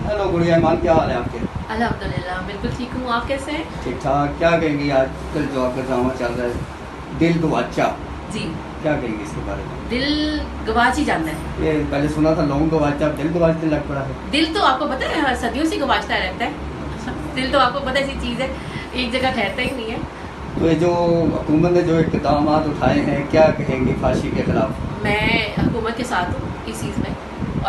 Hello गुड़िया ईमान, क्या हाल है आपके? अल्हम्दुलिल्लाह बिल्कुल ठीक हूँ। आप कैसे हैं? ठीक ठाक। क्या कहेंगी आजकल जो आपका ड्रामा चल रहा है दिल तो अच्छा, जी। क्या कहेंगी इसके बारे में? दिल गवाच ही जाता है। ये पहले सुना था लोग गवाचा, अब दिल गवाचने लग पड़ा है। दिल तो आपको पता है सदियों से गवाचता रहता है। दिल तो आपको पता है ऐसी चीज़ है, एक जगह ठहरता ही नहीं है। तो ये जो हुकूमत ने जो इक़दाम उठाए हैं, क्या कहेंगी फांसी के खिलाफ? मैं हुकूमत के साथ हूँ इस चीज़ में,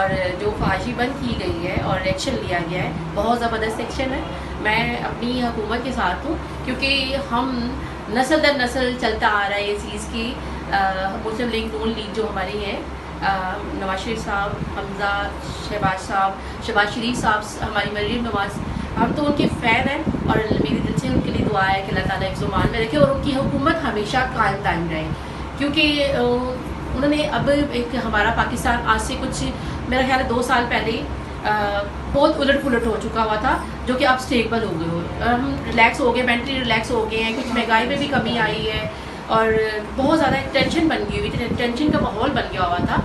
और जो फांसी बंद की गई है और एक्शन लिया गया है बहुत ज़बरदस्त एक्शन है। मैं अपनी हुकूमत के साथ हूँ क्योंकि हम नस्ल दर नस्ल चलता आ रहा है ये चीज़ की। मुस्लिम लीग नून लीग जो हमारी है, नवाज शरीफ साहब, हमजा, शहबाज शरीफ साहब, हमारी मरीम नवाज, हम तो उनके फ़ैन हैं और मेरी दिल से उनके लिए दुआ है कि अल्लाह ताला इज़्ज़ो-मान में रखे और उनकी हुकूमत हमेशा कायम दायम रहे। क्योंकि उन्होंने अब एक हमारा पाकिस्तान आज से कुछ मेरा ख्याल है 2 साल पहले बहुत उलट पुलट हो चुका हुआ था, जो कि अब स्टेबल हो गए हो। हम रिलैक्स हो गए, मेंटली रिलैक्स हो गए हैं। कुछ महंगाई में भी कमी आई है और बहुत ज़्यादा टेंशन बन गई हुई थी, टेंशन का माहौल बन गया हुआ था,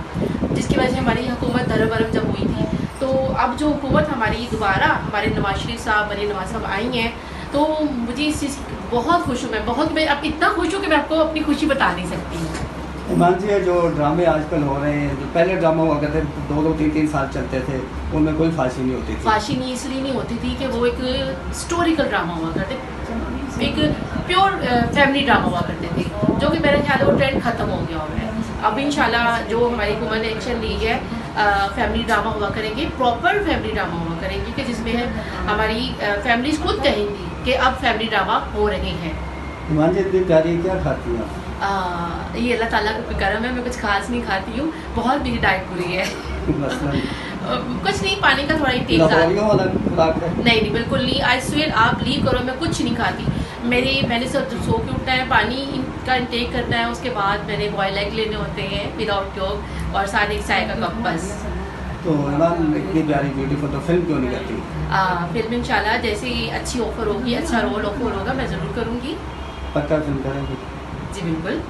जिसकी वजह से हमारी हुकूमत धरम जब हुई थी। तो अब जो हुकूमत हमारी दोबारा हमारे नवाज शरीफ साहब, मरीम नवाज साहब आई हैं, तो मुझे इस चीज़ बहुत खुश हूँ। मैं अब इतना खुश हूँ कि मैं आपको अपनी खुशी बता नहीं सकती हूँ। ईमान जी, ये जो ड्रामे आजकल हो रहे हैं, जो पहले ड्रामा हुआ करते 2-3 साल चलते थे, उनमें कोई फांसी नहीं होती थी। फांसी नहीं इसलिए नहीं होती थी कि वो एक हिस्टोरिकल ड्रामा हुआ करते, एक प्योर फैमिली ड्रामा हुआ करते थे, जो कि मेरे ख्याल है वो ट्रेंड ख़त्म हो गया हुआ है। अब इंशाल्लाह जो हमारी हुकूमत ने एक्शन ली है, फैमिली ड्रामा हुआ करेंगे, प्रॉपर फैमिली ड्रामा हुआ करेंगे कि जिसमें हमारी फैमिलीज खुद कहेंगी कि अब फैमिली ड्रामा हो रहे हैं। ईमान जी, इतनी प्यारी क्या खाती हैं आप? ये अल्लाह ताला का करम है, मैं कुछ खास नहीं खाती हूँ, बहुत मेरी डाइट बुरी है। कुछ नहीं, पानी का थोड़ा इंटेक नहीं, बिल्कुल नहीं। आई स्वेयर, आप बिलीव करो, मैं कुछ नहीं खाती। मैंने सो के उठना है, पानी का इंटेक करना है, उसके बाद मैंने बॉयल एग लेने होते हैं विदाउट योग, और साथ एक चाय का कप बस। तो ईमान, इतनी प्यारी ब्यूटीफुल, तो फिल्म क्यों नहीं करती? फिल्म इंशाल्लाह जैसे ही अच्छी ऑफर होगी, अच्छा रोल ऑफर होगा, मैं ज़रूर करूँगी। पक्का फिल्म करेंगी? जी बिल्कुल,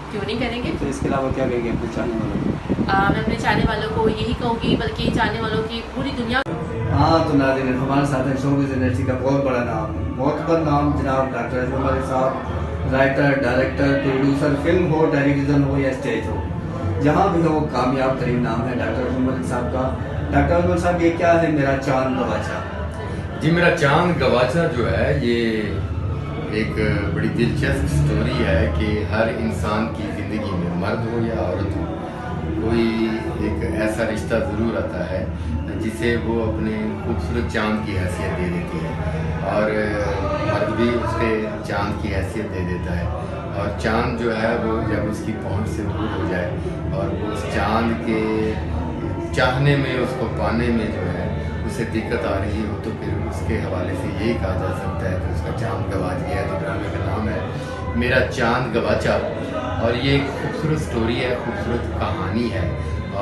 क्यों नहीं करेंगे। तो इसके अलावा क्या कहेंगे अपने चाहने वालों को? मैं अपने चाहने वालों को यही कहूँगी, बल्कि चाहने वालों की पूरी दुनिया। हाँ, तो नाज़रीन, हमारे साथ है शोबिज़ इंडस्ट्री का बहुत बड़ा नाम, बहुत बड़ा नाम जनाब डॉक्टर अजमल मलिक साहब। राइटर, डायरेक्टर, प्रोड्यूसर, फिल्म हो, टेलीविज़न हो या स्टेज हो, जहाँ भी हो कामयाब तरीन नाम है डॉक्टर अजमल मलिक साहब का। डॉक्टर अजमल साहब, ये क्या है मेरा चांद गवाचा? जी, मेरा चांद गवाचा जो है, ये एक बड़ी दिलचस्प स्टोरी है कि हर इंसान की ज़िंदगी में, मर्द हो या औरत हो, कोई एक ऐसा रिश्ता ज़रूर आता है जिसे वो अपने खूबसूरत चांद की हैसियत दे देती है, और मर्द भी उसके चांद की हैसियत दे देता है। और चांद जो है वो जब उसकी पहुंच से दूर हो जाए और वो उस चांद के चाहने में, उसको पाने में जो है उसे दिक्कत आ रही हो, तो फिर उसके हवाले से यही कहा जा सकता है कि उसका चांद गवाच गया। तो ड्रामे का नाम है मेरा चांद गवाचा, और ये एक खूबसूरत स्टोरी है, खूबसूरत कहानी है,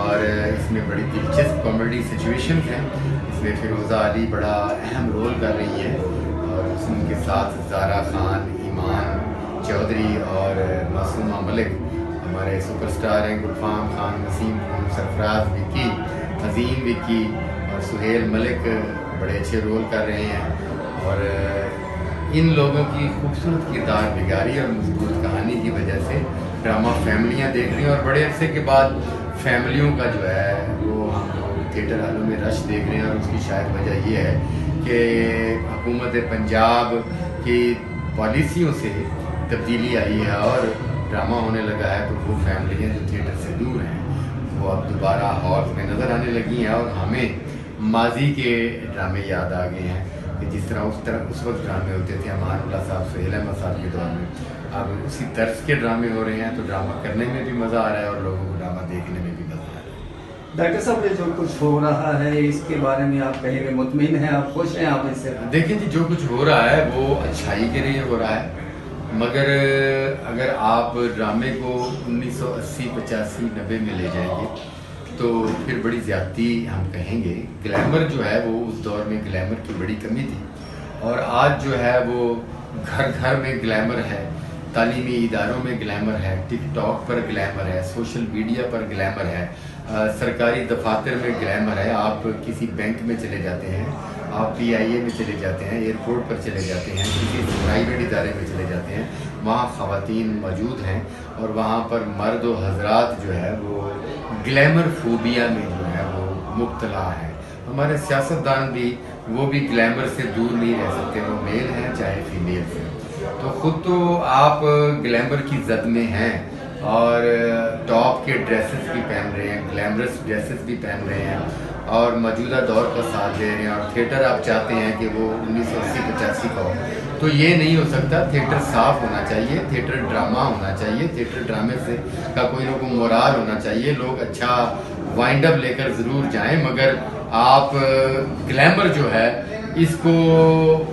और इसमें बड़ी दिलचस्प कॉमेडी सिचुएशंस हैं। इसमें फिरोज़ा अली बड़ा अहम रोल कर रही है, और उनके साथ ज़ारा खान, ईमान चौधरी और मासूमा मलिक हमारे सुपरस्टार हैं। गुलफाम खान, नसीम खान, सरफराज विक्की, अजीम विक्की और सुहेल मलिक बड़े अच्छे रोल कर रहे हैं, और इन लोगों की खूबसूरत किरदार निगारी और मजबूत कहानी की वजह से ड्रामा फैमिलियां देख रही हैं, और बड़े अरसे के बाद फैमिलियों का जो है वो हम लोग थिएटर हालों में रश देख रहे हैं। और उसकी शायद वजह ये है कि हुकूमत पंजाब की पॉलिसियों से तब्दीली आई है और ड्रामा होने लगा है, तो वो फैमिलियाँ जो थिएटर से दूर हैं वो अब दोबारा हॉल में नज़र आने लगी हैं, और हमें माजी के ड्रामे याद आ गए हैं कि जिस तरह उस वक्त ड्रामे होते थे अमानुल्लाह साहब, सुहेल अहमद साहब के दौर में। अब उसी तर्ज के ड्रामे हो रहे हैं, तो ड्रामा करने में भी मज़ा आ रहा है और लोगों को ड्रामा देखने में भी मज़ा आ रहा है। डॉक्टर साहब, ये जो कुछ हो रहा है इसके बारे में आप कहेंगे मुतमिन हैं, आप खुश हैं आप इससे? देखिए जी, जो कुछ हो रहा है वो अच्छाई के लिए हो रहा है, मगर अगर आप ड्रामे को 1980, 85, 90 में ले जाएंगे तो फिर बड़ी ज़्यादती हम कहेंगे। ग्लैमर जो है वो उस दौर में ग्लैमर की बड़ी कमी थी, और आज जो है वो घर घर में ग्लैमर है, तालीमी इदारों में ग्लैमर है, टिकटॉक पर ग्लैमर है, सोशल मीडिया पर ग्लैमर है। सरकारी दफातर में ग्लैमर है। आप किसी बैंक में चले जाते हैं, आप PIA में चले जाते हैं, एयरपोर्ट पर चले जाते हैं, किसी प्राइवेट इदारे में चले जाते हैं, वहाँ ख़वातीन मौजूद हैं और वहाँ पर मर्द व हजरात जो है वो ग्लैमर फोबिया में जो है वो मुब्तला है। हमारे सियासतदान भी वो भी ग्लैमर से दूर नहीं रह सकते, वो मेल हैं चाहे फीमेल हैं। तो ख़ुद तो आप ग्लैमर की जद में हैं और टॉप के ड्रेसेस भी पहन रहे हैं, ग्लैमरस ड्रेसेस भी पहन रहे हैं और मौजूदा दौर का साथ दे रहे हैं और थिएटर आप चाहते हैं कि वो 1980-85 का हो, तो ये नहीं हो सकता। थिएटर साफ होना चाहिए, थिएटर ड्रामा होना चाहिए, थिएटर ड्रामे से का कोई ना कोई मोराल होना चाहिए। लोग अच्छा वाइंड अप लेकर ज़रूर जाएं, मगर आप ग्लैमर जो है इसको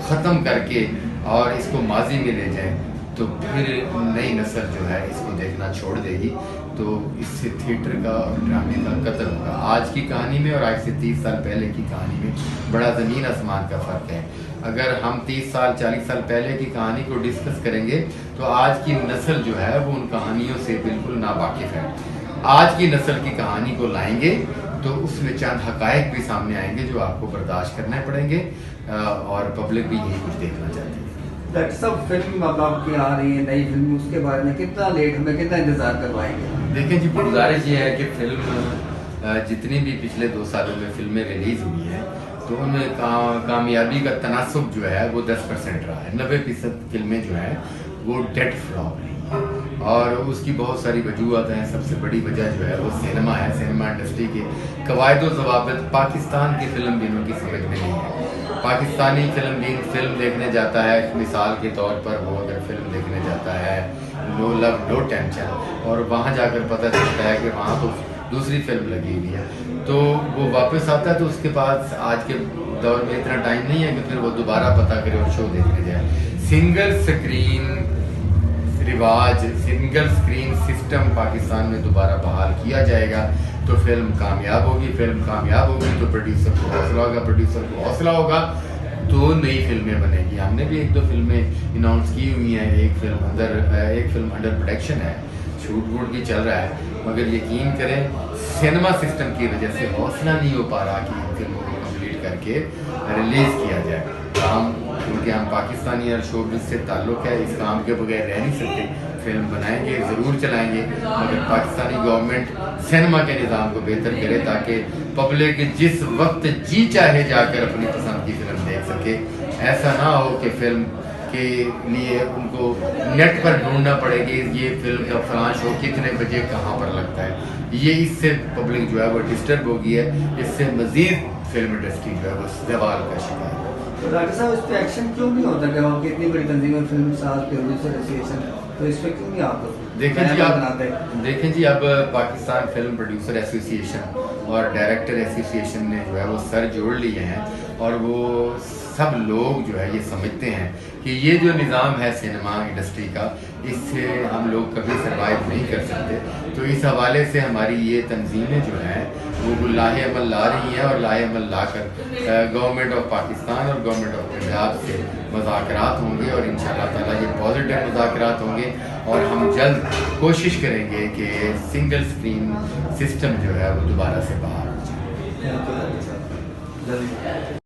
ख़त्म करके और इसको माजी में ले जाएं तो फिर नई नस्ल जो है इसको देखना छोड़ देगी, तो इससे थिएटर का और ड्रामे का कत्ल होगा। आज की कहानी में और आज से 30 साल पहले की कहानी में बड़ा ज़मीन आसमान का फ़र्क है। अगर हम 30 साल 40 साल पहले की कहानी को डिस्कस करेंगे तो आज की नस्ल जो है वो उन कहानियों से बिल्कुल नावाकिफ़ है। आज की नस्ल की कहानी को लाएंगे तो उसमें चंद हकायक भी सामने आएंगे जो आपको बर्दाश्त करने पड़ेंगे और पब्लिक भी यही कुछ देखना चाहती है। डॉक्टर साहब, फिल्म अब आपकी आ रही है नई फिल्म, उसके बारे में कितना लेट हमें कितना इंतजार करवाएंगे? देखें जी, गुजारिश ये है कि फिल्म जितनी भी पिछले 2 सालों में फिल्में रिलीज़ हुई हैं तो उनमें कामयाबी का तनासुब जो है वो 10% रहा है। 90% फिल्में जो हैं वो डेड फ्लॉप रही हैं और उसकी बहुत सारी वजूहत हैं। सबसे बड़ी वजह जो है वो सिनेमा है। सिनेमा इंडस्ट्री के कवायद व ज़वाबित पाकिस्तान की फिल्म बीनों की समझ में नहीं है। पाकिस्तानी फिल्म बीन फिल्म देखने जाता है, मिसाल के तौर पर वो अगर फिल्म देखने जाता है नो लव नो टेंशन और वहाँ जाकर पता चलता है कि वहाँ तो दूसरी फिल्म लगी हुई है, तो वो वापस आता है तो उसके पास आज के दौर में इतना टाइम नहीं है कि फिर वो दोबारा पता करे और शो देखने जाए। सिंगल स्क्रीन रिवाज, सिंगल स्क्रीन सिस्टम पाकिस्तान में दोबारा बहाल किया जाएगा तो फिल्म कामयाब होगी। फिल्म कामयाब होगी तो प्रोड्यूसर को हौसला होगा, प्रोड्यूसर को हौसला होगा तो नई फिल्में बनेगी। हमने भी 1-2 फिल्में अनाउंस की हुई हैं। एक फिल्म अंडर प्रोडक्शन है, शूट वूट भी चल रहा है, मगर यकीन करें सिनेमा सिस्टम की वजह से हौसला नहीं हो पा रहा कि इन फिल्मों को कंप्लीट करके रिलीज़ किया जाए। काम क्योंकि हम पाकिस्तानी और शोबिज़ से ताल्लुक़ है, इस काम के बगैर रह नहीं सकते। फिल्म बनाएंगे, ज़रूर चलाएंगे, मगर पाकिस्तानी गवर्नमेंट सिनेमा के निज़ाम को बेहतर करे ताकि पब्लिक जिस वक्त जी चाहे जाकर अपनी पसंद की फिल्म देख सके। ऐसा ना हो कि फिल्म के लिए उनको नेट पर ढूंढना पड़ेगी ये फिल्म का फलां शो कितने बजे कहाँ पर लगता है। ये इससे पब्लिक जो है वो डिस्टर्ब हो गई है, इससे मज़ीद फिल्म इंडस्ट्री जो है वो ज़वाल का शिकार है। तो डॉक्टर साहब, इस पर एक्शन क्यों नहीं होता? कि आपकी इतनी बड़ी तंजीम है, फिल्म साज प्रोड्यूसर एसोसिएशन, तो इस पर क्यों नहीं आप देखें जी अब पाकिस्तान फिल्म प्रोड्यूसर एसोसिएशन और डायरेक्टर एसोसिएशन ने जो है वो सर जोड़ लिए हैं और वो सब लोग जो है ये समझते हैं कि ये जो निज़ाम है सिनेमा इंडस्ट्री का, इससे हम लोग कभी सरवाइव नहीं कर सकते। तो इस हवाले से हमारी ये तंजीमें जो हैं वो लाहे अमल ला रही हैं और लाहे अमल ला कर गवर्नमेंट ऑफ पाकिस्तान और गवर्नमेंट ऑफ पंजाब से मुज़ाकरात होंगे और इंशाअल्लाह ताला ये पॉजिटिव मुज़ाकरात होंगे और हम जल्द कोशिश करेंगे कि सिंगल स्क्रीन सिस्टम जो है वो दोबारा से बहाल हो जाए।